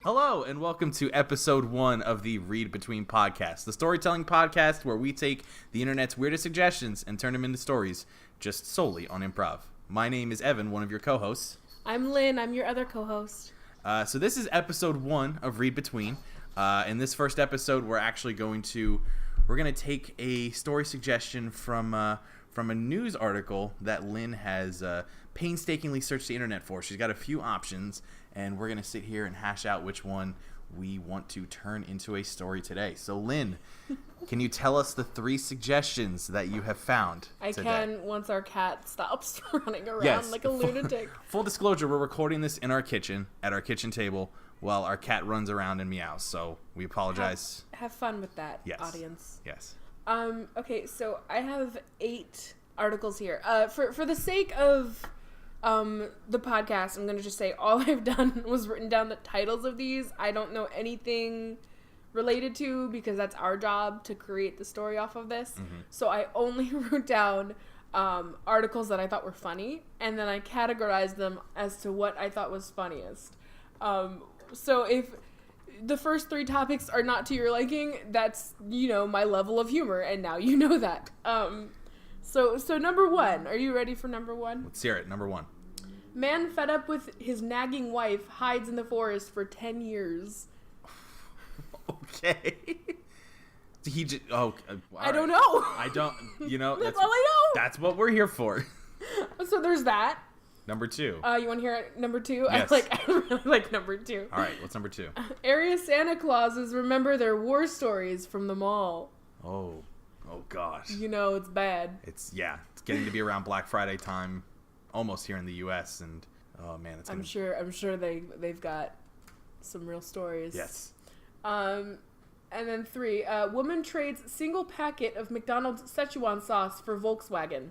Hello, and welcome to episode 1 of the Read Between podcast, the storytelling podcast where we take the internet's weirdest suggestions and turn them into stories just solely on improv. My name is Evan, one of your co-hosts. I'm Lynn, I'm your other co-host. So this is episode 1 of Read Between. In this first episode, we're going to take a story suggestion from a news article that Lynn has painstakingly searched the internet for. She's got a few options, and we're going to sit here and hash out which one we want to turn into a story today. So, Lynn, can you tell us the 3 suggestions that you have found today? Can once our cat stops running around like a lunatic. Full disclosure, we're recording this in our kitchen, at our kitchen table, while our cat runs around and meows. So, we apologize. Have fun with that, yes. Audience. Yes. Okay, so I have 8 articles here. For the sake of the podcast, I'm going to just say all I've done was written down the titles of these. I don't know anything related to, because that's our job to create the story off of this. Mm-hmm. So I only wrote down articles that I thought were funny, and then I categorized them as to what I thought was funniest. So if the first 3 topics are not to your liking, that's, my level of humor, and now you know that. So number 1, are you ready for number 1? Let's hear it. Number 1. Man fed up with his nagging wife hides in the forest for 10 years. Okay. I don't know. I don't, that's all I know. That's what we're here for. So there's that. Number 2. You want to hear number 2? Yes. I really like number 2. All right, what's number 2? Area Santa Clauses remember their war stories from the mall. Oh gosh. It's bad. It's getting to be around Black Friday time, almost here in the U.S. and oh man, I'm sure they've got some real stories. Yes. And then 3, woman trades single packet of McDonald's Szechuan sauce for Volkswagen.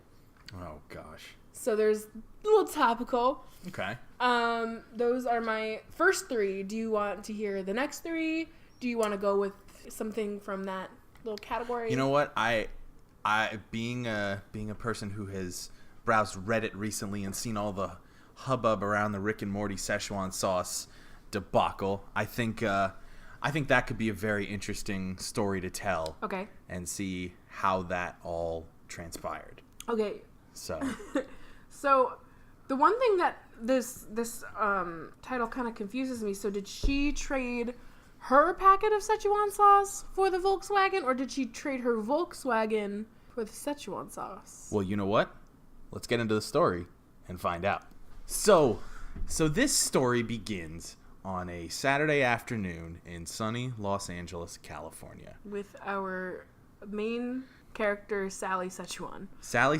Oh gosh. So there's a little topical. Okay. Those are my first 3. Do you want to hear the next 3? Do you want to go with something from that little category? You know what? I being a person who has browsed Reddit recently and seen all the hubbub around the Rick and Morty Szechuan sauce debacle, I think that could be a very interesting story to tell. Okay. And see how that all transpired. Okay. So. So, the one thing that this title kind of confuses me. So, did she trade her packet of Szechuan sauce for the Volkswagen, or did she trade her Volkswagen for the Szechuan sauce? Well, you know what? Let's get into the story and find out. So this story begins on a Saturday afternoon in sunny Los Angeles, California, with our main character, Sally Szechuan. Sally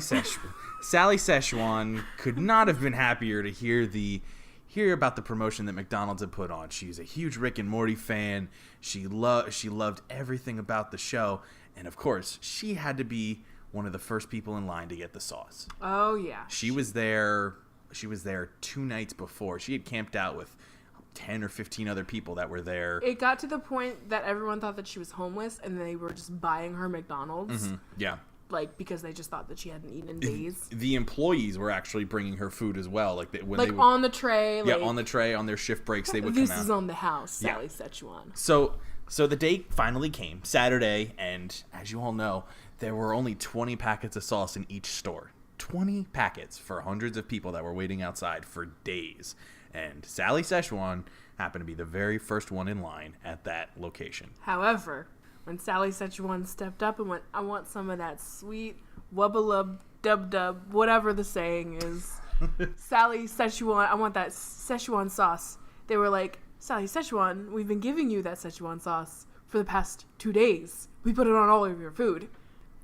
Szechuan could not have been happier to hear about the promotion that McDonald's had put on. She's a huge Rick and Morty fan. She loved everything about the show, and of course, she had to be one of the first people in line to get the sauce. Oh yeah. She was there 2 nights before. She had camped out with 10 or 15 other people that were there. It got to the point that everyone thought that she was homeless, and they were just buying her McDonald's. Mm-hmm. Yeah. Because they just thought that she hadn't eaten in days. The employees were actually bringing her food as well. On the tray. On the tray, on their shift breaks, they would come out. This is on the house, Sally Szechuan. So the day finally came, Saturday, and as you all know, there were only 20 packets of sauce in each store. 20 packets for hundreds of people that were waiting outside for days. And Sally Szechuan happened to be the very first one in line at that location. However, when Sally Szechuan stepped up and went, I want some of that sweet wubba-lub, dub-dub, whatever the saying is. Sally Szechuan, I want that Szechuan sauce. They were like, Sally Szechuan, we've been giving you that Szechuan sauce for the past 2 days. We put it on all of your food.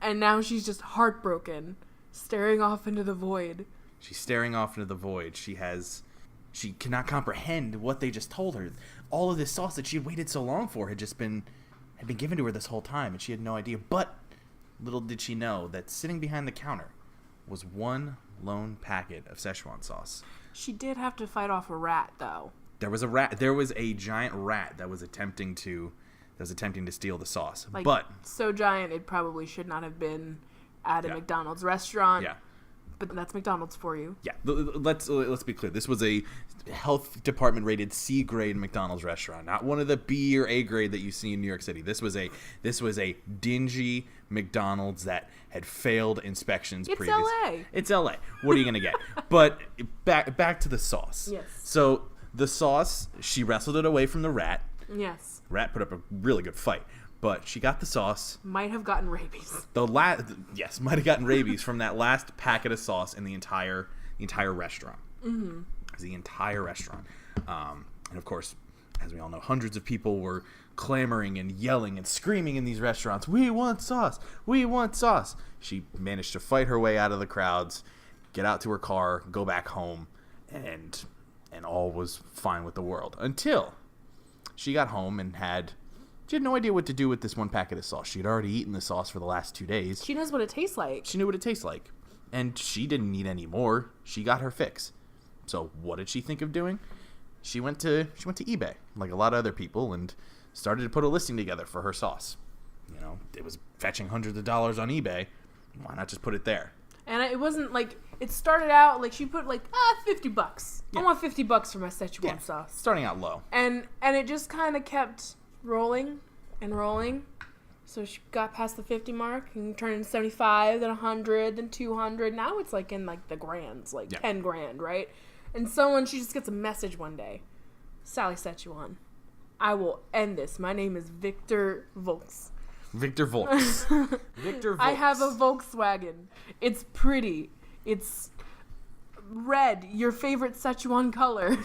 And now she's just heartbroken, staring off into the void. She's staring off into the void. She cannot comprehend what they just told her. All of this sauce that she had waited so long for had been given to her this whole time, and she had no idea. But little did she know that sitting behind the counter was one lone packet of Szechuan sauce. She did have to fight off a rat, though. There was a giant rat that was attempting to steal the sauce. So giant it probably should not have been at a McDonald's restaurant. Yeah. But that's McDonald's for you. Yeah, let's be clear. This was a health department rated C grade McDonald's restaurant, not one of the B or A grade that you see in New York City. This was a dingy McDonald's that had failed inspections previously. It's LA. What are you gonna get? But back to the sauce. Yes. So the sauce, she wrestled it away from the rat. Yes. Rat put up a really good fight. But she got the sauce. Might have gotten rabies. Yes, might have gotten rabies from that last packet of sauce in the entire restaurant. Mm-hmm. The entire restaurant. And of course, as we all know, hundreds of people were clamoring and yelling and screaming in these restaurants, "We want sauce! We want sauce!" She managed to fight her way out of the crowds, get out to her car, go back home, and all was fine with the world. Until she got home and she had no idea what to do with this one packet of sauce. She had already eaten the sauce for the last 2 days. She knows what it tastes like. She knew what it tastes like. And she didn't need any more. She got her fix. So what did she think of doing? She went to eBay, like a lot of other people, and started to put a listing together for her sauce. You know, it was fetching hundreds of dollars on eBay. Why not just put it there? And it wasn't like, it started out like she put like, $50. Yeah. I want $50 for my Szechuan sauce. Starting out low. And it just kind of kept rolling and rolling. So she got past the 50 mark and turned into 75, then 100, then 200. Now it's like in like the grands, like 10 grand, right? And she just gets a message one day. Sally Szechuan, I will end this. My name is Victor Volks. Victor Volks. Victor Volks. I have a Volkswagen. It's pretty. It's red, your favorite Szechuan color.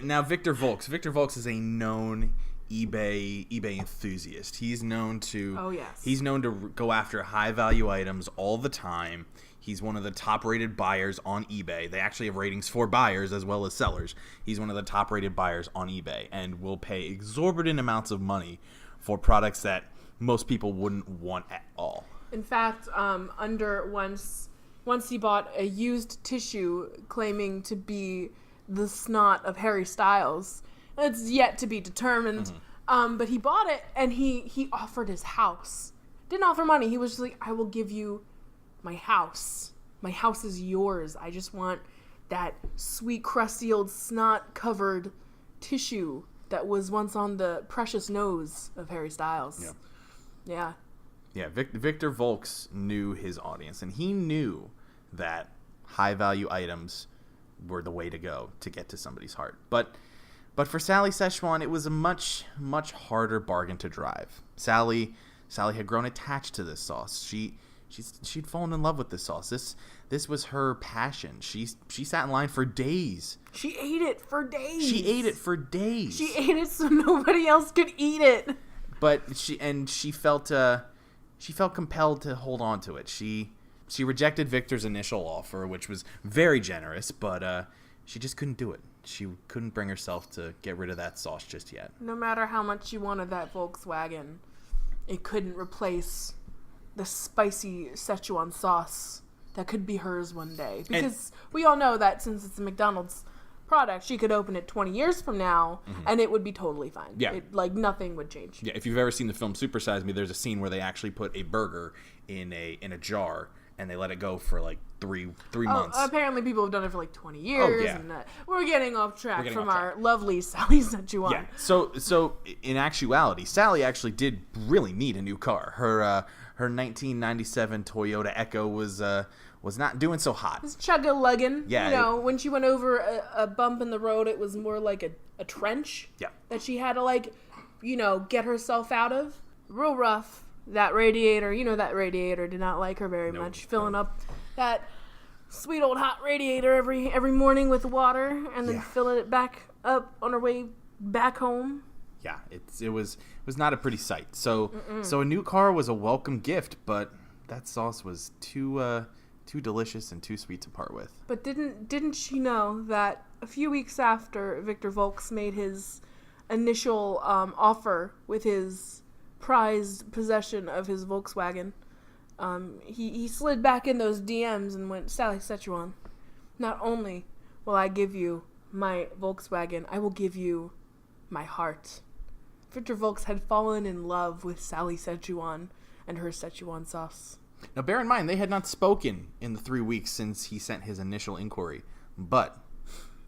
Now, Victor Volks. Victor Volks is a known eBay enthusiast. He's known to He's known to go after high value items all the time. He's one of the top rated buyers on eBay. They actually have ratings for buyers as well as sellers. He's one of the top rated buyers on eBay and will pay exorbitant amounts of money for products that most people wouldn't want at all. In fact, once he bought a used tissue claiming to be the snot of Harry Styles. It's yet to be determined. Mm-hmm. But he bought it, and he offered his house. Didn't offer money. He was just like, I will give you my house. My house is yours. I just want that sweet, crusty old snot-covered tissue that was once on the precious nose of Harry Styles. Yeah. Victor Volks knew his audience, and he knew that high-value items were the way to go to get to somebody's heart. But for Sally Szechuan, it was a much, much harder bargain to drive. Sally had grown attached to this sauce. She'd fallen in love with this sauce. This was her passion. She sat in line for days. She ate it for days. She ate it so nobody else could eat it. But she felt compelled to hold on to it. She rejected Victor's initial offer, which was very generous, but she just couldn't do it. She couldn't bring herself to get rid of that sauce just yet. No matter how much she wanted that Volkswagen, it couldn't replace the spicy Szechuan sauce that could be hers one day. Because we all know that since it's a McDonald's product, she could open it 20 years from now, and it would be totally fine. Yeah. Nothing would change. Yeah, if you've ever seen the film Super Size Me, there's a scene where they actually put a burger in a jar, and they let it go for like three months. Apparently people have done it for like 20 years. And we're getting off track from our lovely Sally Szechuan. Yeah. So in actuality, Sally actually did really need a new car. Her 1997 Toyota Echo was not doing so hot. It was chugga-lugging. Yeah. When she went over a bump in the road, it was more like a trench. Yeah. That she had to get herself out of. Real rough. That radiator did not like her very much. Filling up that sweet old hot radiator every morning with water and then filling it back up on her way back home. Yeah, it was not a pretty sight. So a new car was a welcome gift, but that sauce was too delicious and too sweet to part with. But didn't she know that a few weeks after Victor Volks made his initial offer with his prized possession of his Volkswagen, he slid back in those DMs and went, Sally Szechuan, not only will I give you my Volkswagen, I will give you my heart. Victor Volks had fallen in love with Sally Szechuan and her Szechuan sauce. Now, bear in mind, they had not spoken in the 3 weeks since he sent his initial inquiry. But...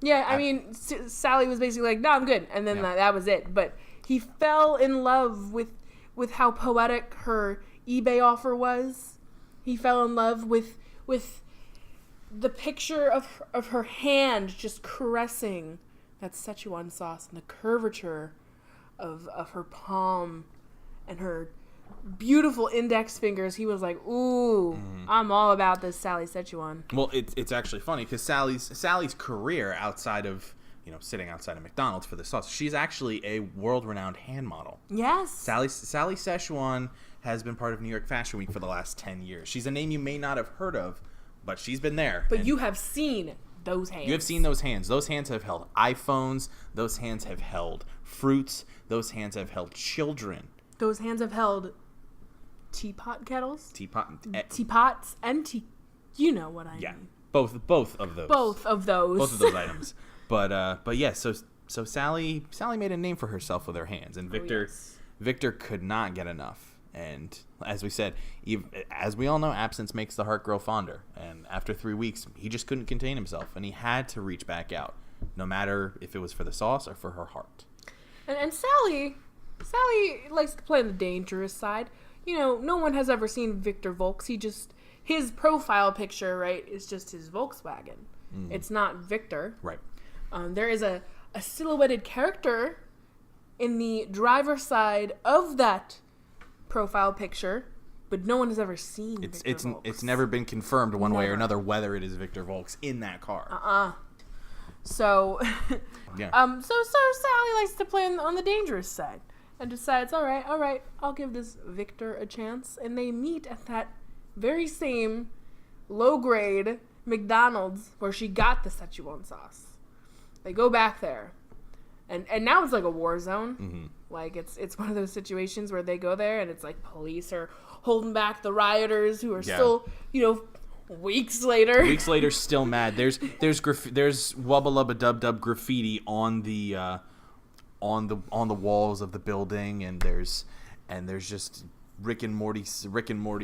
Yeah, I mean, Sally was basically like, no, I'm good. And then that was it. But he fell in love with how poetic her eBay offer was. He fell in love with the picture of her hand just caressing that Szechuan sauce and the curvature of her palm and her beautiful index fingers. He was like, ooh, I'm all about this Sally Szechuan. Well, it's actually funny because Sally's career outside of, sitting outside of McDonald's for the sauce, she's actually a world-renowned hand model. Yes. Sally Szechuan has been part of New York Fashion Week for the last 10 years. She's a name you may not have heard of, but she's been there. But you have seen those hands. You have seen those hands. Those hands have held iPhones. Those hands have held fruits. Those hands have held children. Those hands have held teapot kettles. Teapots and you know what I mean. Both of those. Both of those items. But yeah, so Sally made a name for herself with her hands, and Victor could not get enough. And as we said, as we all know, absence makes the heart grow fonder. And after 3 weeks, he just couldn't contain himself, and he had to reach back out, no matter if it was for the sauce or for her heart. And Sally likes to play on the dangerous side. No one has ever seen Victor Volks. His profile picture, right, is just his Volkswagen. It's not Victor. Right. There is a silhouetted character in the driver's side of that profile picture, but no one has ever seen Victor Volks. It's never been confirmed one way or another whether it is Victor Volks in that car. So, yeah. So Sally likes to play on the dangerous side and decides, all right, I'll give this Victor a chance. And they meet at that very same low-grade McDonald's where she got the Szechuan sauce. They go back there. And now it's like a war zone. Mm-hmm. Like, it's one of those situations where they go there and it's like police are holding back the rioters who are still, weeks later. Weeks later, still mad. There's wubba lubba dub dub graffiti on the walls of the building, and there's just Rick and Morty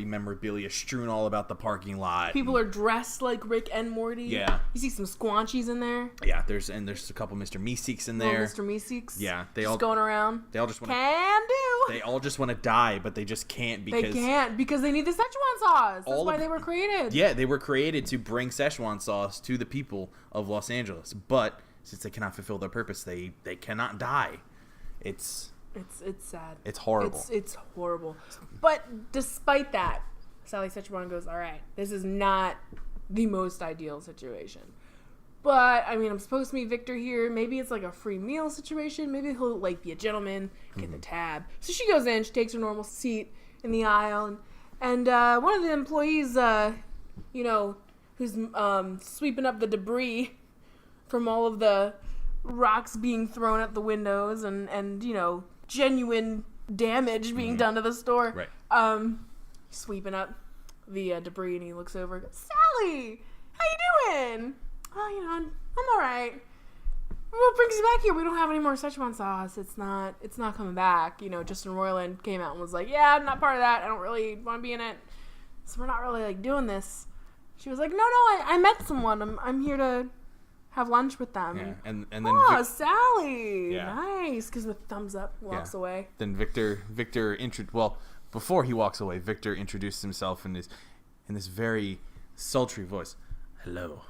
memorabilia strewn all about the parking lot. People are dressed like Rick and Morty. Yeah. You see some squanchies in there. Yeah, there's a couple Mr. Meeseeks in there. Mr. Meeseeks. Yeah, going around. They all just want can do. They all just want to die, but they just can't because they need the Szechuan sauce. That's why they were created. Yeah, they were created to bring Szechuan sauce to the people of Los Angeles, but since they cannot fulfill their purpose, they cannot die. It's sad. It's horrible. It's horrible. But despite that, Sally Szechuan goes, all right, this is not the most ideal situation. But, I mean, I'm supposed to meet Victor here. Maybe it's like a free meal situation. Maybe he'll, be a gentleman, get the tab. So she goes in, she takes her normal seat in the aisle. And one of the employees, who's sweeping up the debris from all of the rocks being thrown at the windows and genuine damage being done to the store. Right. Sweeping up the debris, and he looks over and goes, Sally, how you doing? Oh, I'm all right. What brings you back here? We don't have any more Szechuan sauce. It's not coming back. Justin Roiland came out and was like, yeah, I'm not part of that. I don't really want to be in it. So we're not really doing this. She was like, no, I met someone. I'm here to have lunch with them. Yeah, and then Sally, nice, because the thumbs up walks away. Then Victor before he walks away, Victor introduces himself in this very sultry voice. Hello,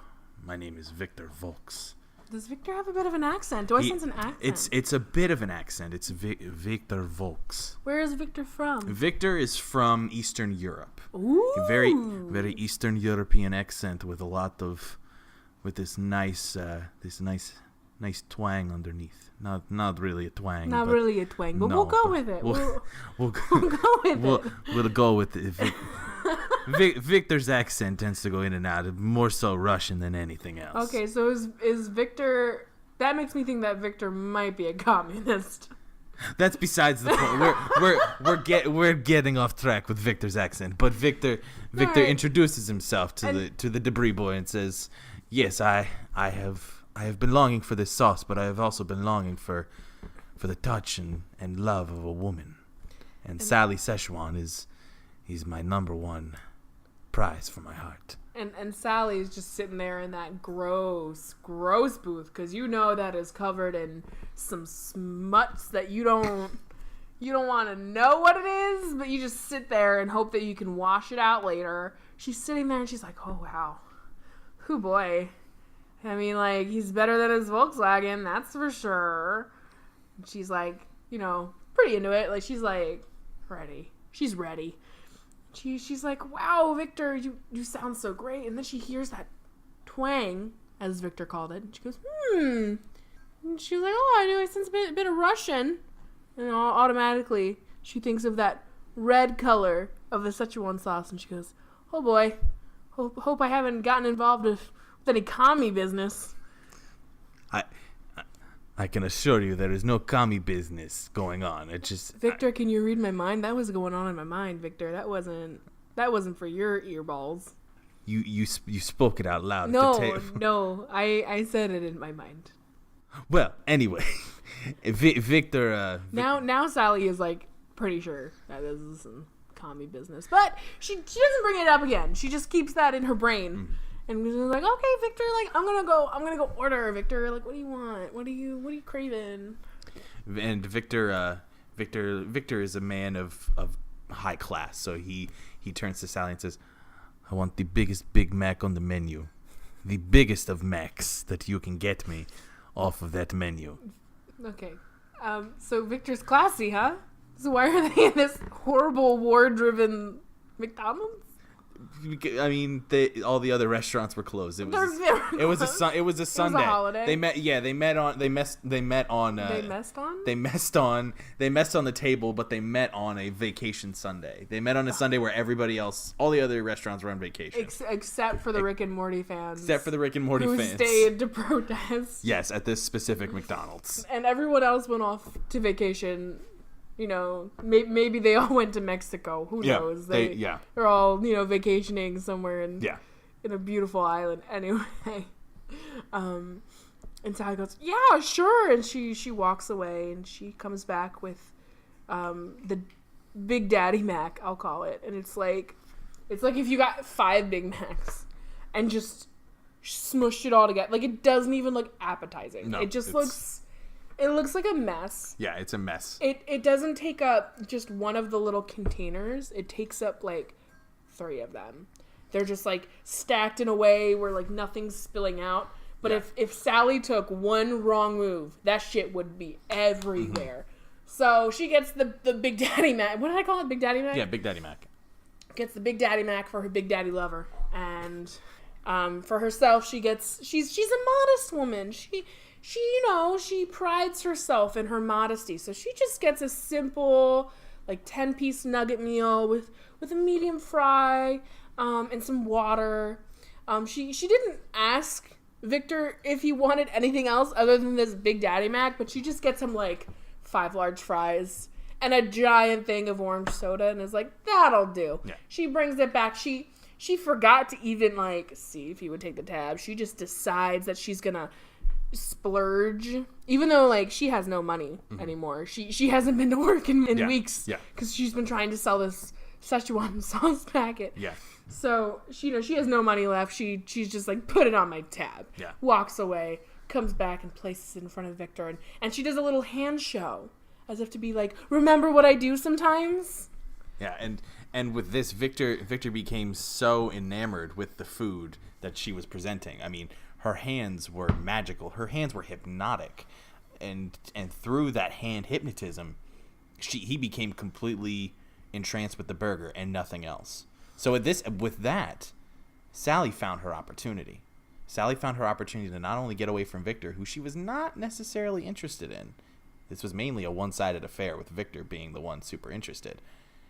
my name is Victor Volks. Does Victor have a bit of an accent? Do I sense an accent? It's a bit of an accent. It's Victor Volks. Where is Victor from? Victor is from Eastern Europe. Ooh, a very very Eastern European accent with this nice twang underneath. Not really a twang. Not really a twang, but we'll go with it. We'll go with it. Victor's accent tends to go in and out, more so Russian than anything else. Okay, so is Victor? That makes me think that Victor might be a communist. That's besides the point. We're getting off track with Victor's accent, but Victor introduces himself to the debris boy and says, "Yes, I have been longing for this sauce, but I have also been longing for the touch and love of a woman. And Sally Szechuan is my number one prize for my heart. And Sally's just sitting there in that gross booth, because you know that is covered in some smuts that you don't want to know what it is, but you just sit there and hope that you can wash it out later. She's sitting there and she's like, oh wow, whoo boy. I mean, like, he's better than his Volkswagen, that's for sure. And she's like, pretty into it. Like, she's like, ready. She's ready. She's like, wow, Victor, you sound so great. And then she hears that twang, as Victor called it. And she goes, And she was like, oh, I know I sense a bit of Russian. And automatically, she thinks of that red color of the Szechuan sauce. And she goes, oh boy, hope I haven't gotten involved with any commie business. I can assure you there is no commie business going on. It just... Victor, can you read my mind? That was going on in my mind, Victor. That wasn't for your earballs. You spoke it out loud. No, I said it in my mind. Well, anyway, Victor... Now Sally is, like, pretty sure that this is some commie business. But she doesn't bring it up again. She just keeps that in her brain. And was like, okay, Victor, like, I'm gonna go order, Victor. Like, what do you want? What are you craving? And Victor is a man of high class, so he turns to Sally and says, I want the biggest Big Mac on the menu. The biggest of Macs that you can get me off of that menu. Okay. So Victor's classy, huh? So why are they in this horrible war-driven McDonald's? I mean, all the other restaurants were closed. It was a Sunday. It was a holiday. They messed on the table, but they met on a vacation Sunday. They met on a Sunday where everybody else, all the other restaurants were on vacation. Except for the Rick and Morty fans. Who stayed to protest. Yes, at this specific McDonald's. And everyone else went off to vacation. Maybe they all went to Mexico. Who knows? They're all, vacationing somewhere in a beautiful island. Anyway, and Sally goes, yeah, sure. And she walks away and she comes back with the Big Daddy Mac, I'll call it. And it's like if you got 5 Big Macs and just smushed it all together. Like, it doesn't even look appetizing. No, it just looks... It looks like a mess. Yeah, it's a mess. It doesn't take up just one of the little containers. It takes up, like, 3 of them. They're just, like, stacked in a way where, like, nothing's spilling out. But if Sally took one wrong move, that shit would be everywhere. Mm-hmm. So she gets the Big Daddy Mac. What did I call it? Big Daddy Mac? Yeah, Big Daddy Mac. Gets the Big Daddy Mac for her Big Daddy lover. And for herself, she's a modest woman. She prides herself in her modesty. So she just gets a simple, like, 10-piece nugget meal with a medium fry, and some water. She didn't ask Victor if he wanted anything else other than this Big Daddy Mac, but she just gets him, like, 5 large fries and a giant thing of orange soda and is like, that'll do. Yeah. She brings it back. She forgot to even, like, see if he would take the tab. She just decides that she's gonna splurge, even though, like, she has no money anymore. She hasn't been to work in weeks because she's been trying to sell this Szechuan sauce packet. Yeah. So she has no money left. She's just like, put it on my tab. Yeah. Walks away, comes back and places it in front of Victor, and she does a little hand show as if to be like, remember what I do sometimes? Yeah, and with this, Victor became so enamored with the food that she was presenting. I mean, her hands were magical. Her hands were hypnotic. And through that hand hypnotism, he became completely entranced with the burger and nothing else. So with that, Sally found her opportunity. Sally found her opportunity to not only get away from Victor, who she was not necessarily interested in. This was mainly a one-sided affair, with Victor being the one super interested.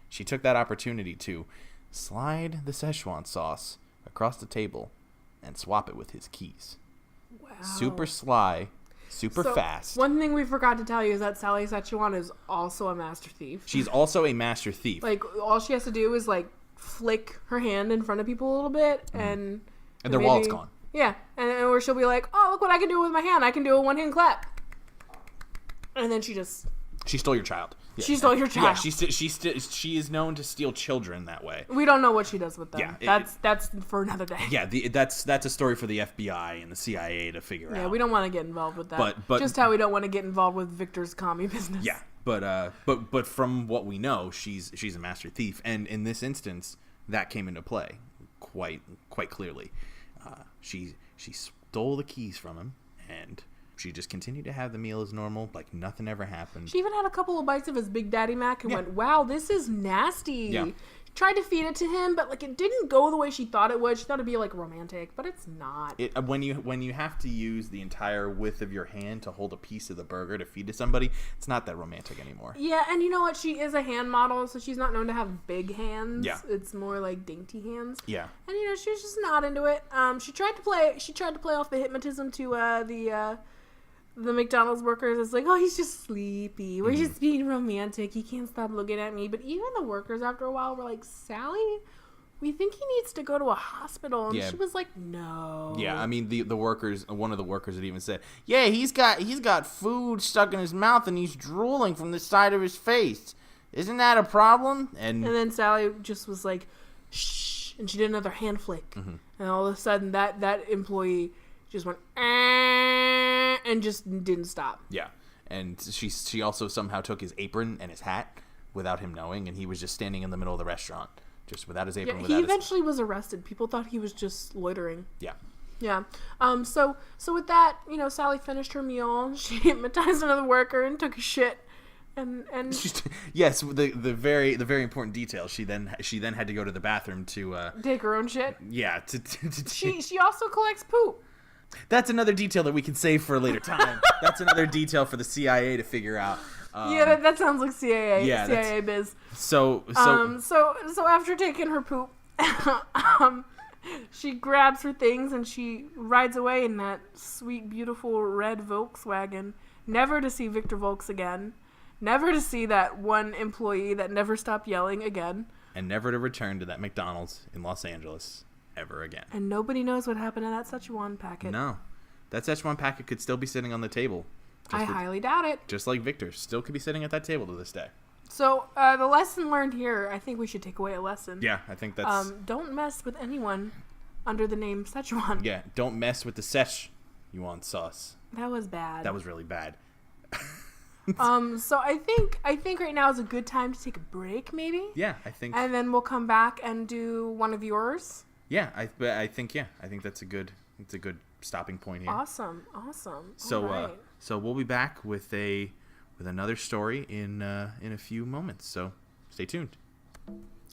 She took that opportunity to slide the Szechuan sauce across the table and swap it with his keys. Wow. Super sly, super fast. One thing we forgot to tell you is that Sally Szechuan is also a master thief. She's also a master thief. Like, all she has to do is, like, flick her hand in front of people a little bit, and their wallet's gone. Yeah, and or she'll be like, oh, look what I can do with my hand. I can do a one-hand clap. And then she stole your child. Yeah. She stole your child. Yeah, she is known to steal children that way. We don't know what she does with them. Yeah, that's for another day. Yeah, that's a story for the FBI and the CIA to figure out. Yeah, we don't want to get involved with that. But just how we don't want to get involved with Victor's commie business. Yeah, but from what we know, she's a master thief, and in this instance, that came into play quite clearly. She stole the keys from him, and she just continued to have the meal as normal, like nothing ever happened. She even had a couple of bites of his Big Daddy Mac and went, "Wow, this is nasty." Yeah. Tried to feed it to him, but like it didn't go the way she thought it would. She thought it'd be like romantic, but it's not. When you have to use the entire width of your hand to hold a piece of the burger to feed to somebody, it's not that romantic anymore. Yeah, and you know what? She is a hand model, so she's not known to have big hands. Yeah. It's more like dainty hands. Yeah. And you know, she was just not into it. She tried to play off the hypnotism to the McDonald's workers. It's like, oh, he's just sleepy. We're just being romantic. He can't stop looking at me. But even the workers, after a while, were like, Sally, we think he needs to go to a hospital. And she was like, no. Yeah, I mean, the workers, one of the workers had even said, yeah, he's got food stuck in his mouth and he's drooling from the side of his face. Isn't that a problem? And then Sally just was like, shh. And she did another hand flick. And all of a sudden, that employee just went, and just didn't stop. Yeah, and she also somehow took his apron and his hat without him knowing, and he was just standing in the middle of the restaurant, just without his apron. Yeah, he eventually was arrested. People thought he was just loitering. Yeah. Yeah. So with that, you know, Sally finished her meal. She hypnotized another worker and took a shit. And yes, the very important detail. She then had to go to the bathroom to take her own shit. Yeah. She also collects poop. That's another detail that we can save for a later time. That's another detail for the CIA to figure out. Yeah, that sounds like CIA. Yeah, CIA biz. So after taking her poop, she grabs her things and she rides away in that sweet, beautiful red Volkswagen, never to see Victor Volks again, never to see that one employee that never stopped yelling again, and never to return to that McDonald's in Los Angeles ever again. And nobody knows what happened to that Szechuan packet. No. That Szechuan packet could still be sitting on the table. I highly doubt it. Just like Victor. Still could be sitting at that table to this day. So, the lesson learned here, I think we should take away a lesson. Yeah, I think that's... don't mess with anyone under the name Szechuan. Yeah, don't mess with the Szechuan sauce. That was bad. That was really bad. So I think right now is a good time to take a break, maybe? Yeah, I think... And then we'll come back and do one of yours. Yeah, I think that's a good stopping point here. Awesome. So right. So we'll be back with another story in a few moments. So stay tuned.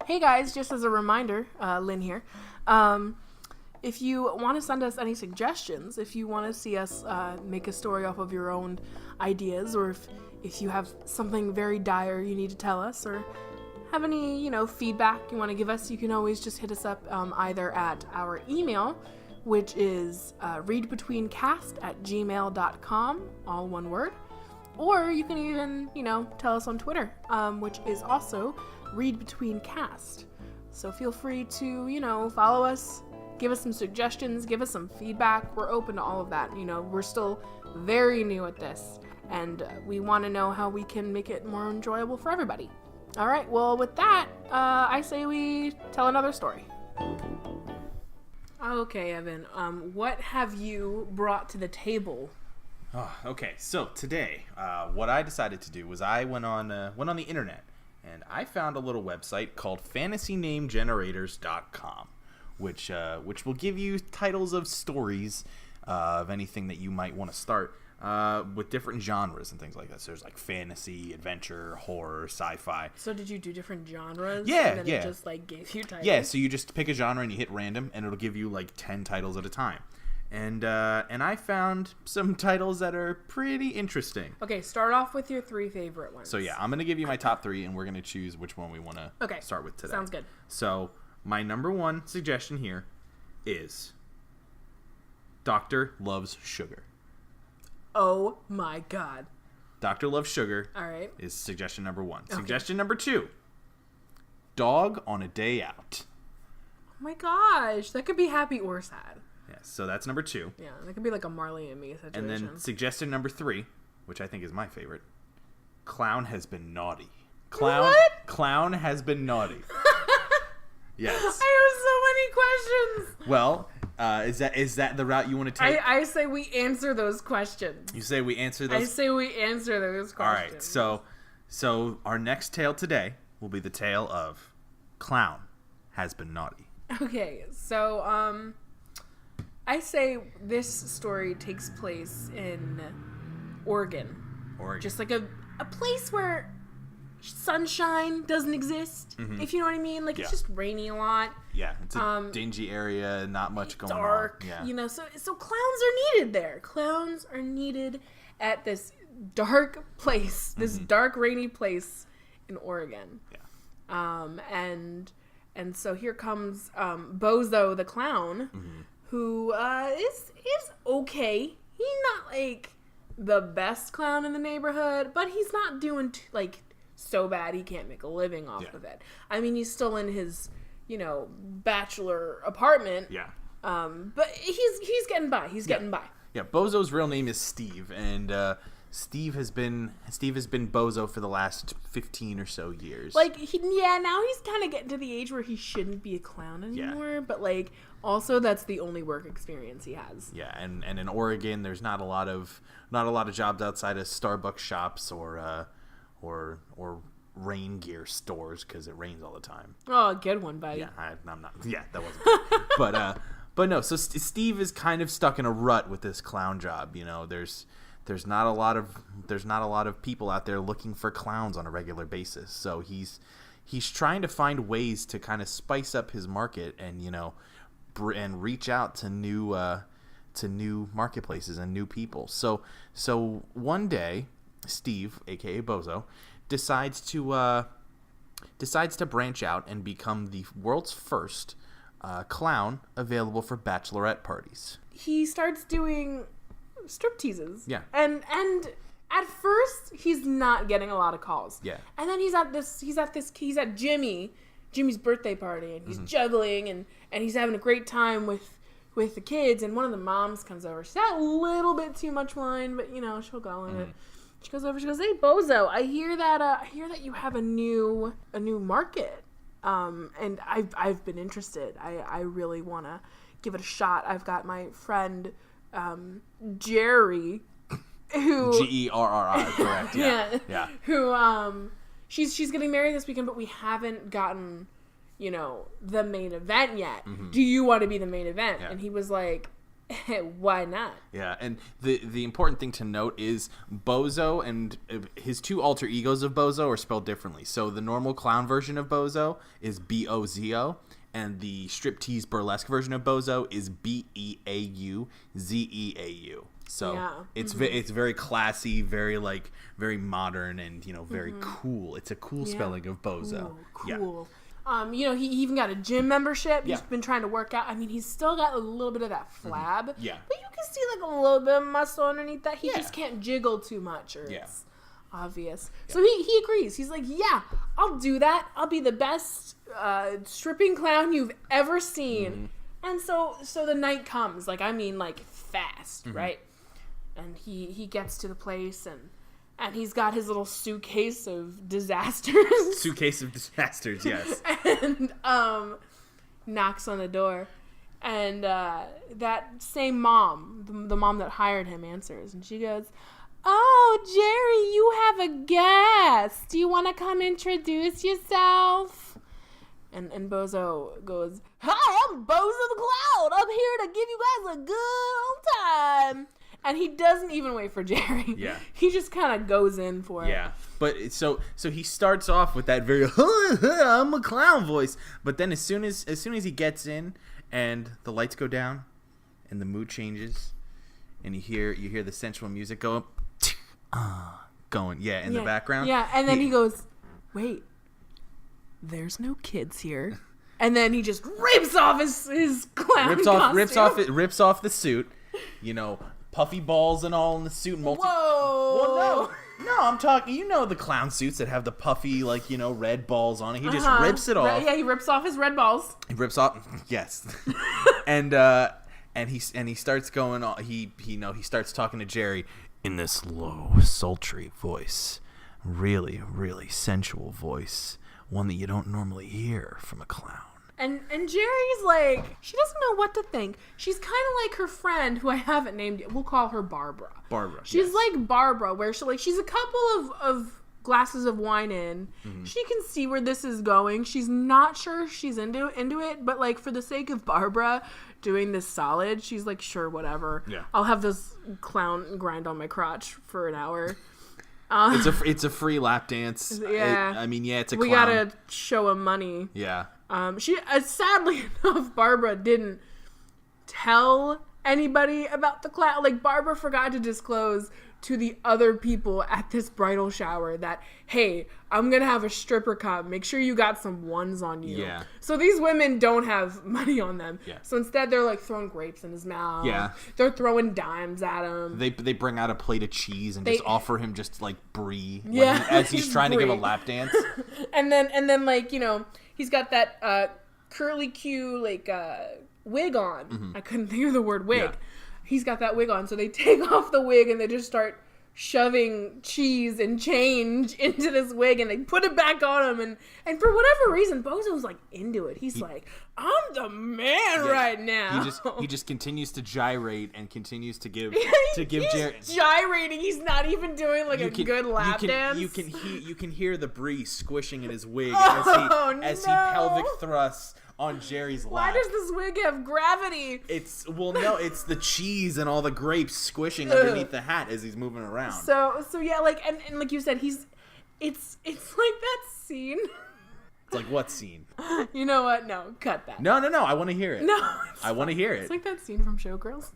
Hey guys, just as a reminder, Lynn here. If you want to send us any suggestions, if you want to see us make a story off of your own ideas, or if you have something very dire you need to tell us, or have any, feedback you want to give us, you can always just hit us up either at our email, which is readbetweencast@gmail.com, all one word, or you can even, tell us on Twitter, which is also readbetweencast. So feel free to, follow us, give us some suggestions, give us some feedback. We're open to all of that. We're still very new at this, and we want to know how we can make it more enjoyable for everybody. All right, well, with that, I say we tell another story. Okay, Evan, what have you brought to the table? Oh, okay, so today, what I decided to do was I went on the internet, and I found a little website called FantasyNameGenerators.com, which will give you titles of stories of anything that you might want to start. With different genres and things like that. So there's like fantasy, adventure, horror, sci-fi. So did you do different genres? Yeah, and then yeah. It just gave you titles? Yeah, so you just pick a genre and you hit random, and it'll give you 10 titles at a time. And I found some titles that are pretty interesting. Okay, start off with your 3 favorite ones. So yeah, I'm gonna give you my top 3, and we're gonna choose which one we want to start with today. Sounds good. So my number 1 suggestion here is Doctor Loves Sugar. Oh my god. Dr. Loves Sugar. All right. Is suggestion number 1. Okay. Suggestion number 2. Dog on a Day Out. Oh my gosh. That could be happy or sad. Yeah, so that's number 2. Yeah, that could be like a Marley and Me situation. And then suggestion number 3, which I think is my favorite, Clown has been naughty. What? Clown has been naughty. Yes. I have so many questions. Well, is that the route you want to take? I say we answer those questions. You say we answer those? I say we answer those questions. All right. So our next tale today will be the tale of Clown has been naughty. Okay. So I say this story takes place in Oregon. Just like a place where sunshine doesn't exist, if you know what I mean. Like, it's just rainy a lot. Yeah, it's a dingy area, not much going dark, on. Yeah. You know, so clowns are needed there. Clowns are needed at this dark place, this dark, rainy place in Oregon. Yeah. And so here comes Bozo the clown, who is okay. He's not like the best clown in the neighborhood, but he's not doing so bad he can't make a living off of it. I mean, he's still in his, bachelor apartment. Yeah. But he's getting by. He's getting by. Yeah. Bozo's real name is Steve, and Steve has been Bozo for the last 15 or so years. Like, now he's kind of getting to the age where he shouldn't be a clown anymore. Yeah. But also that's the only work experience he has. Yeah, and in Oregon, there's not a lot of jobs outside of Starbucks shops or rain gear stores because it rains all the time. Oh, good one, buddy. Yeah, I'm not. Yeah, that wasn't good. but no. So Steve is kind of stuck in a rut with this clown job. There's not a lot of people out there looking for clowns on a regular basis. So he's trying to find ways to kind of spice up his market and and reach out to new marketplaces and new people. So one day, Steve, aka Bozo, decides to branch out and become the world's first clown available for bachelorette parties. He starts doing stripteases. Yeah. And at first he's not getting a lot of calls. Yeah. And then he's at Jimmy's birthday party, and he's juggling and he's having a great time with the kids, and one of the moms comes over. She's got a little bit too much wine, but she'll go in it. She goes over. She goes, "Hey, Bozo, I hear that you have a new market, and I've been interested. I really want to give it a shot. I've got my friend Jerry, who Gerri, correct? Yeah. Who she's getting married this weekend, but we haven't gotten the main event yet. Do you want to be the main event?" Yeah. And he was like, "Why not?" Yeah, and the important thing to note is Bozo and his two alter egos of Bozo are spelled differently. So the normal clown version of Bozo is Bozo, and the striptease burlesque version of Bozo is Beauzeeau. So it's very classy, very modern, and very cool. It's a cool spelling of Bozo. Cool. Yeah. He even got a gym membership. He's been trying to work out. I mean, he's still got a little bit of that flab. Yeah. But you can see a little bit of muscle underneath that. He just can't jiggle too much, or it's obvious. Yeah. So he agrees. He's like, "Yeah, I'll do that. I'll be the best stripping clown you've ever seen." And so the night comes. Fast, right? And he gets to the place, and he's got his little suitcase of disasters. Suitcase of disasters, yes. And knocks on the door. And that same mom, the mom that hired him, answers. And she goes, "Oh, Jerry, you have a guest. Do you want to come introduce yourself?" And Bozo goes, "Hi, I'm Bozo the Clown. I'm here to give you guys a good old time." And he doesn't even wait for Jerry. Yeah. He just kind of goes in for it. Yeah. But so he starts off with that very I'm a clown voice, but then as soon as he gets in and the lights go down and the mood changes and you hear the sensual music go up going in the background. Yeah, and then he goes, "Wait. There's no kids here." And then he just rips off his clown costume. rips off the suit, puffy balls and all in the suit. Whoa! Well, no, I'm talking. The clown suits that have the puffy, red balls on it. He just rips it off. Yeah, he rips off his red balls. He rips off, yes, and he starts going on. He starts talking to Jerry in this low, sultry voice. really, really sensual voice, one that you don't normally hear from a clown. And Jerry's like, she doesn't know what to think. She's kind of like her friend, who I haven't named yet. We'll call her Barbara. She's like Barbara, where she's a couple of glasses of wine in. Mm-hmm. She can see where this is going. She's not sure she's into it, but like for the sake of Barbara doing this solid, she's like, sure, whatever. Yeah. I'll have this clown grind on my crotch for an hour. It's a free lap dance. Yeah. It's a clown. We gotta show him money. Yeah. She sadly enough, Barbara didn't tell anybody about the clown. Like, Barbara forgot to disclose to the other people at this bridal shower that, hey, I'm gonna have a stripper come. Make sure you got some ones on you. Yeah. So these women don't have money on them. Yeah. So instead, they're like throwing grapes in his mouth. Yeah. They're throwing dimes at him. They bring out a plate of cheese and just offer him just like brie. Yeah. As he's trying to give a lap dance. and then like, you know, he's got that curly Q like wig on. Mm-hmm. I couldn't think of the word wig. Yeah. He's got that wig on, so they take off the wig and they just start shoving cheese and change into this wig, and they put it back on him, and for whatever reason, Bozo's like into it. He's like, I'm the man right now. He just continues to gyrate and continues to give Jerry gyrating. He's not even doing like good lap dance. You can hear the brie squishing in his wig as he pelvic thrusts on Jerry's lap. Why does this wig have gravity? It's the cheese and all the grapes squishing underneath the hat as he's moving around. So yeah, like and like you said, it's like that scene. It's like what scene? You know what? No, cut that. No, I want to hear it. No, I want to hear it. It's like that scene from Showgirls.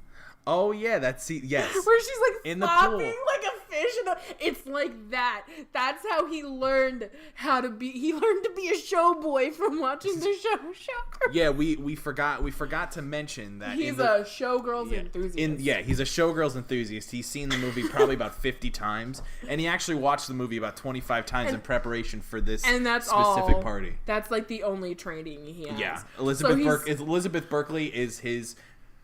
Oh yeah, that scene. Yes, where she's like in the pool like a fish. It's like that. That's how he learned how to be. He learned to be a show boy from watching the show Showgirls. Yeah, we forgot to mention that he's a Showgirls enthusiast. He's a Showgirls enthusiast. He's seen the movie probably about 50 times, and he actually watched the movie about 25 times in preparation for this specific party. That's like the only training he has. Yeah, Elizabeth Berkley is his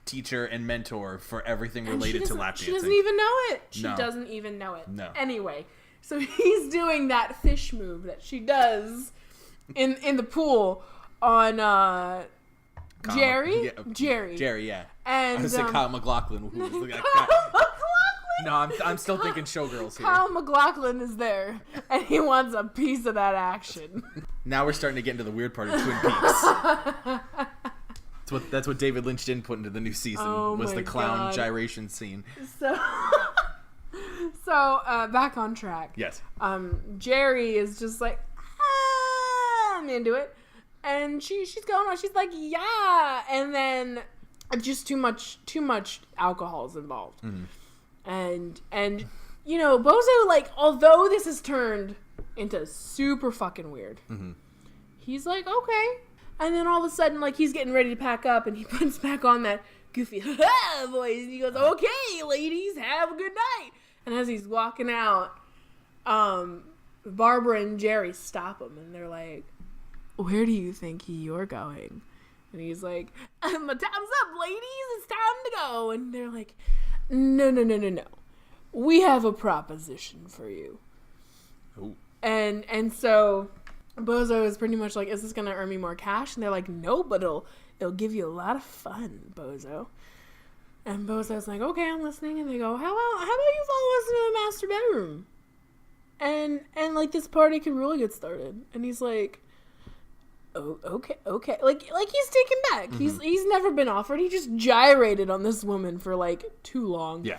teacher and mentor for everything related to lap dancing. She doesn't even know it. She doesn't even know it. No. Anyway, so he's doing that fish move that she does in the pool on Jerry. Jerry, yeah. And I was saying Kyle MacLachlan. No, I'm still thinking Showgirls here. Kyle MacLachlan is there, and he wants a piece of that action. Now we're starting to get into the weird part of Twin Peaks. That's what David Lynch didn't put into the new season was the clown gyration scene. So back on track. Yes. Jerry is just like, I'm into it, and she's going on. She's like, yeah, and then just too much alcohol is involved, and you know, Bozo, like, although this has turned into super fucking weird, he's like, okay. And then all of a sudden, like, he's getting ready to pack up, and he puts back on that goofy voice, and he goes, okay, ladies, have a good night. And as he's walking out, Barbara and Jerry stop him, and they're like, where do you think you're going? And he's like, my time's up, ladies, it's time to go. And they're like, no. We have a proposition for you. Ooh. And so Bozo is pretty much like, is this going to earn me more cash? And they're like, no, but it'll give you a lot of fun, Bozo. And Bozo's like, okay, I'm listening. And they go, how about you follow us into the master bedroom? And like, this party can really get started. And he's like, oh, okay. Like he's taken back. Mm-hmm. He's never been offered. He just gyrated on this woman for like too long. Yeah.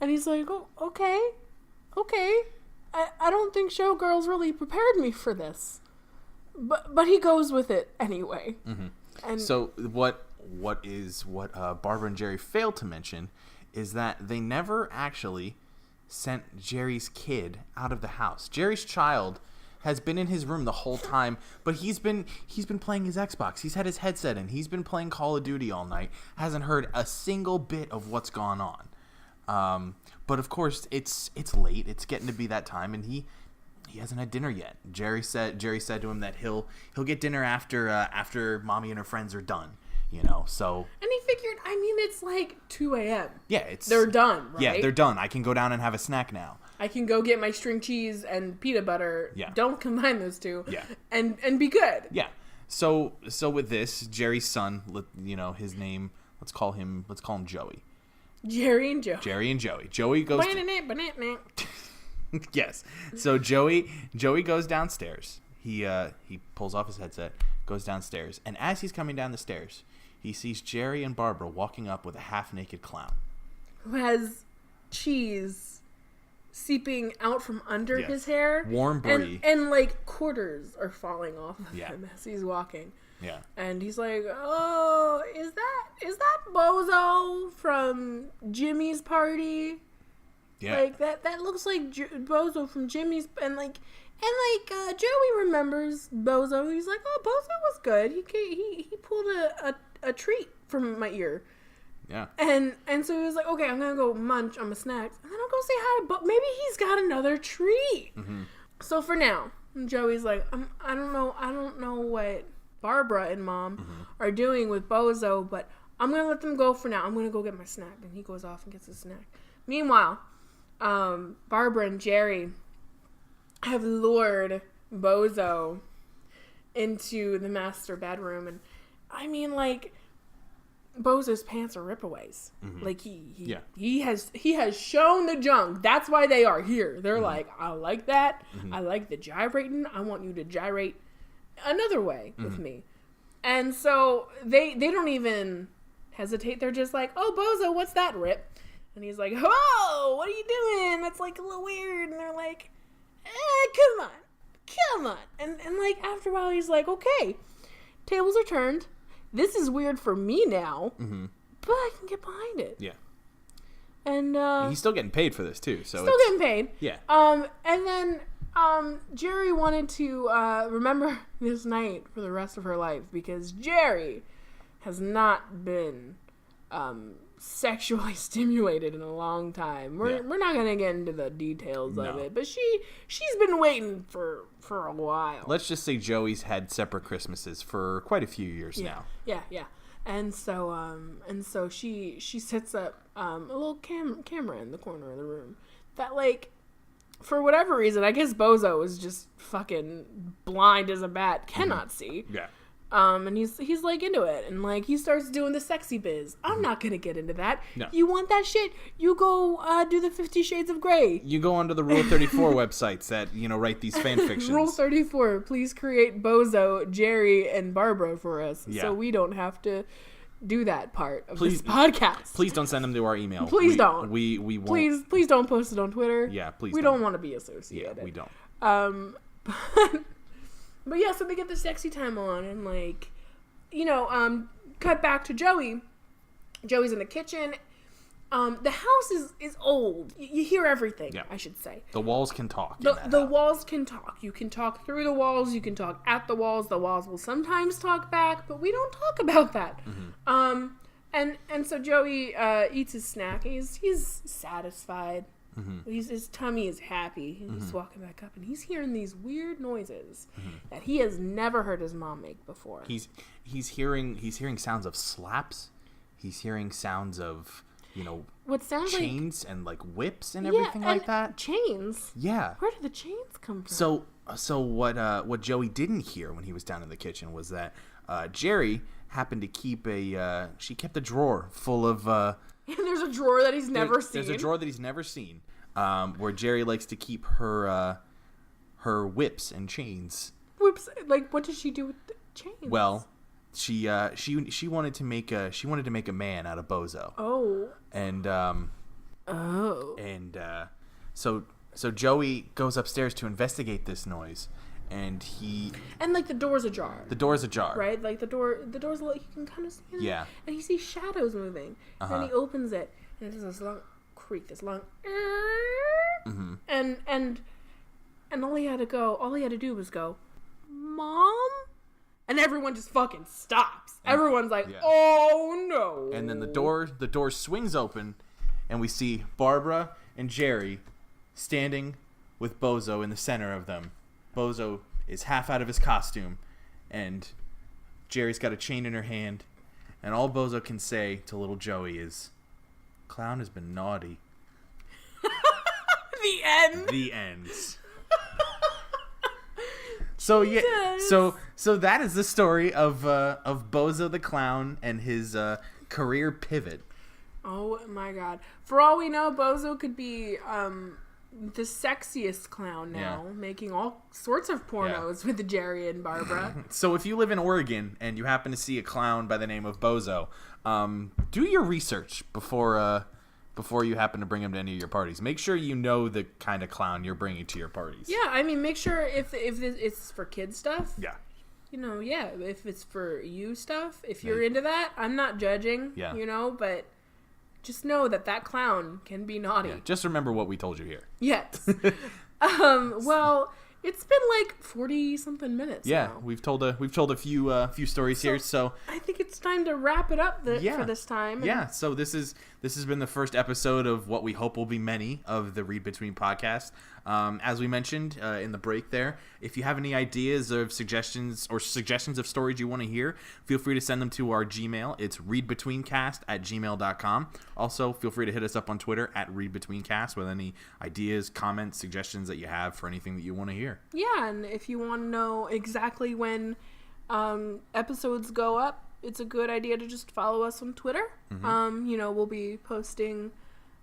And he's like, oh, okay. I don't think Showgirls really prepared me for this. But he goes with it anyway. Mm-hmm. And so what Barbara and Jerry failed to mention is that they never actually sent Jerry's kid out of the house. Jerry's child has been in his room the whole time, but he's been playing his Xbox. He's had his headset in. He's been playing Call of Duty all night. Hasn't heard a single bit of what's gone on. But of course it's late. It's getting to be that time, and he hasn't had dinner yet. Jerry said to him that he'll get dinner after mommy and her friends are done. You know, so. And he figured, I mean, it's like 2 a.m. Yeah, they're done, right? Yeah, they're done. I can go down and have a snack now. I can go get my string cheese and peanut butter. Yeah. Don't combine those two. Yeah. And be good. Yeah. So with this, Jerry's son, his name, let's call him Joey. Jerry and Joey. Joey goes Yes. So Joey goes downstairs. He pulls off his headset, goes downstairs, and as he's coming down the stairs, he sees Jerry and Barbara walking up with a half-naked clown who has cheese seeping out from under his hair. Warm brie. And like quarters are falling off of him as he's walking. Yeah. And he's like, "Oh, is that Bozo from Jimmy's party?" Yeah. Like that looks like Bozo from Jimmy's, and Joey remembers Bozo. He's like, "Oh, Bozo was good. He pulled a treat from my ear." Yeah. And so he was like, "Okay, I'm gonna go munch on my snacks, and then I'll go say hi. But maybe he's got another treat." Mm-hmm. So for now, Joey's like, I don't know what Barbara and Mom are doing with Bozo, but I'm gonna let them go for now. I'm gonna go get my snack." And he goes off and gets his snack. Meanwhile, Barbara and Jerry have lured Bozo into the master bedroom, and I mean, like, Bozo's pants are ripaways. Mm-hmm. Like he has shown the junk. That's why they are here. They're like, "I like that. Mm-hmm. I like the gyrating. I want you to gyrate another way with me." And so they don't even hesitate. They're just like, "Oh, Bozo, what's that, Rip?" And he's like, "Oh, what are you doing? That's like a little weird." And they're like, come on. And like after a while he's like, "Okay, tables are turned. This is weird for me now, but I can get behind it." Yeah. And he's still getting paid for this too, so still getting paid. Yeah. And then Jerry wanted to remember this night for the rest of her life, because Jerry has not been sexually stimulated in a long time. We're not gonna get into the details of it, but she's been waiting for a while. Let's just say Joey's had separate Christmases for quite a few years now. Yeah. And so she sets up a little camera in the corner of the room that, like, for whatever reason, I guess Bozo is just fucking blind as a bat, cannot see. Yeah. And he's like into it, and like he starts doing the sexy biz. I'm not gonna get into that. No. You want that shit? You go do the 50 Shades of Grey. You go onto the Rule 34 websites that write these fan fictions. Rule 34. Please create Bozo, Jerry, and Barbara for us, so we don't have to do that part of this podcast. Please don't send them to our email. Please don't. We won't. Please don't post it on Twitter. Yeah, please. We don't want to be associated. Yeah, we don't. But yeah, so they get the sexy time on, and like, cut back to Joey. Joey's in the kitchen. The house is old. You hear everything, I should say. The walls can talk. The walls can talk. You can talk through the walls. You can talk at the walls. The walls will sometimes talk back, but we don't talk about that. Mm-hmm. And so Joey eats his snack. He's satisfied. Mm-hmm. His tummy is happy. He's walking back up, and he's hearing these weird noises that he has never heard his mom make before. He's hearing sounds of slaps. He's hearing sounds of what sounds chains and like whips and everything like that. Chains. Yeah. Where did the chains come from? So what Joey didn't hear when he was down in the kitchen was that Jerry happened to keep she kept a drawer full of. And there's a drawer that he's never seen. There's a drawer that he's never seen, where Jerry likes to keep her whips and chains. Whips? Like, what did she do with the chains? Well, she wanted to make a man out of Bozo. Oh. And so Joey goes upstairs to investigate this noise. And like the door's ajar. The door's ajar. Right? Like the door's like, you can kind of see it. Yeah. And he sees shadows moving. And he opens it, and there's this long creak, this long and all he had to do was go, "Mom?" And everyone just fucking stops. Everyone's like, "Oh no." And then the door swings open, and we see Barbara and Jerry standing with Bozo in the center of them. Bozo is half out of his costume, and Jerry's got a chain in her hand, and all Bozo can say to little Joey is, "Clown has been naughty." The end. The end. So yeah, so that is the story of Bozo the Clown and his career pivot. Oh my god! For all we know, Bozo could be the sexiest clown now, making all sorts of pornos with Jerry and Barbara. So if you live in Oregon and you happen to see a clown by the name of Bozo, do your research before you happen to bring him to any of your parties. Make sure you know the kind of clown you're bringing to your parties. Yeah, I mean, make sure if it's for kid stuff. Yeah. You know, yeah, if it's for you stuff, if you're into that, I'm not judging. Yeah. You know, but just know that clown can be naughty. Yeah, just remember what we told you here. Yes. Well, it's been like 40-something minutes. Yeah, now. we've told a few stories here, so I think it's time to wrap it up for this time. Yeah, so this has been the first episode of what we hope will be many of the Read Between podcast. As we mentioned in the break there, if you have any ideas of suggestions of stories you want to hear, feel free to send them to our Gmail. It's readbetweencast@gmail.com. Also, feel free to hit us up on Twitter @readbetweencast with any ideas, comments, suggestions that you have for anything that you want to hear. Yeah, and if you want to know exactly when episodes go up, it's a good idea to just follow us on Twitter. Mm-hmm. We'll be posting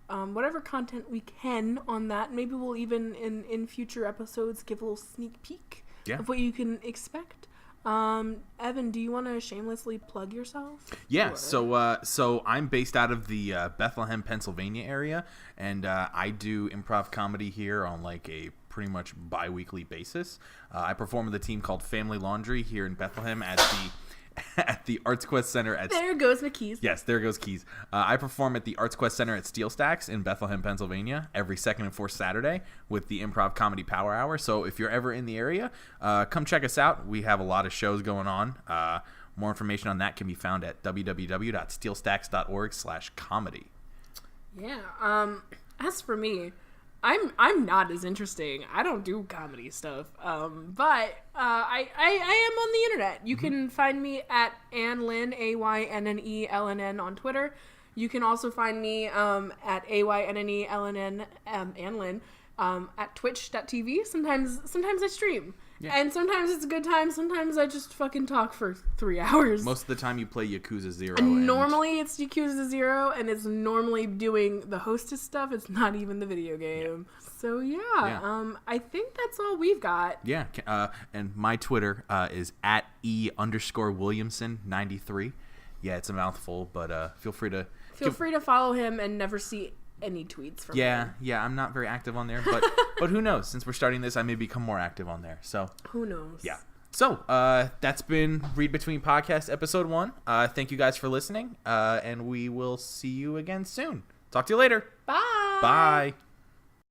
whatever content we can on that. Maybe we'll even in future episodes give a little sneak peek of what you can expect. Evan, do you want to shamelessly plug yourself? Yeah, so I'm based out of the Bethlehem, Pennsylvania area, and I do improv comedy here on like a pretty much bi-weekly basis. I perform with a team called Family Laundry here in Bethlehem at the Arts Quest Center at... There goes McKees. Yes, there goes Keys. I perform at the Arts Quest Center at Steel Stacks in Bethlehem, Pennsylvania every second and fourth Saturday with the Improv Comedy Power Hour. So if you're ever in the area, come check us out. We have a lot of shows going on. More information on that can be found at www.steelstacks.org/comedy. Yeah. As for me, I'm not as interesting. I don't do comedy stuff. But I am on the internet. You can find me at Annelynn, AYNNELNN on Twitter. You can also find me at AYNNELNN Annelynn at twitch.tv. Sometimes I stream. Yeah. And sometimes it's a good time. Sometimes I just fucking talk for 3 hours. Most of the time you play Yakuza 0. And normally it's Yakuza 0, and it's normally doing the hostess stuff. It's not even the video game. Yeah. So, I think that's all we've got. Yeah, and my Twitter is at @E_Williamson93. Yeah, it's a mouthful, but feel free to follow him and never see any tweets from him. Yeah, I'm not very active on there, but but who knows? Since we're starting this, I may become more active on there. So who knows? Yeah. So that's been Read Between Podcast episode 1. Thank you guys for listening, and we will see you again soon. Talk to you later. Bye. Bye.